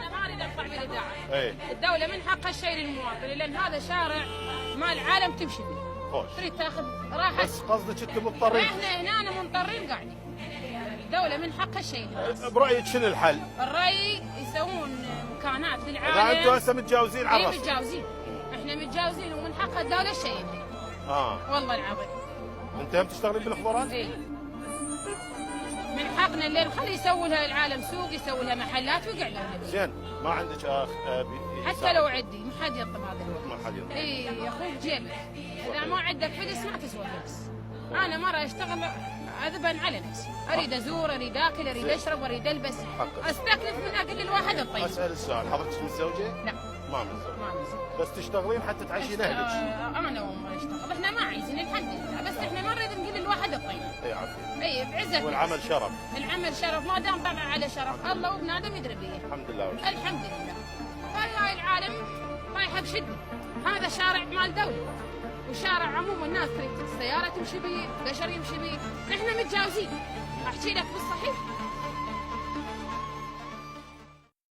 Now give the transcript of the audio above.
انا ما اريد اقطع بالاذاعه. ايه الدوله من حقها الشيء للمواطن، لان هذا شارع ما العالم تمشي فيه. خوش. تريد تاخذ راحه. بس قصدك انتم مضطرين. احنا هنا مضطرين قاعدين. الدوله من حقها الشيء. برايك شنو الحل؟ الرأي يسوون مكانات للعالم. اذا انتم هسه متجاوزين على الرصيف. متجاوزين. احنا متجاوزين ومن حق الدوله الشيء. والله العظيم. انت هم تشتغلين بالخضروات؟ اي. من حقنا اللي خلي يسوي لها العالم سوق، يسوي لها محلات ويقعد لها. زين ما عندك حتى لو عندي ما حد يطلب هذا الوقت. ما حد يطلب. اي يا اخوك جيبك. اذا ما عندك فلوس ما تسوى فلوس. انا مره اشتغل اذبا على نفسي، اريد ازور، اريد اكل، اريد اشرب، اريد البس، استكلف من اقل الواحد الطيب. اسال السؤال، حضرتك متزوجه؟ لا ما متزوجه. ما متزوجة. بس تشتغلين حتى تعيشين اهلك. انا وامي نشتغل، احنا ما عايزين الحمد لله، بس احنا ما نريد نقول الواحد الطيب. اي عافيه. اي بعزة. والعمل شرف. العمل شرف، ما دام طلع على شرف الله وابن ادم يدري به. الحمد لله والشكر. الحمد لله. هاي العالم رايحه بشده، هذا شارع مال دوله، وشارع عموما الناس تريد السياره تمشي به، بشر يمشي به، نحن متجاوزين. احكي لك بالصحيح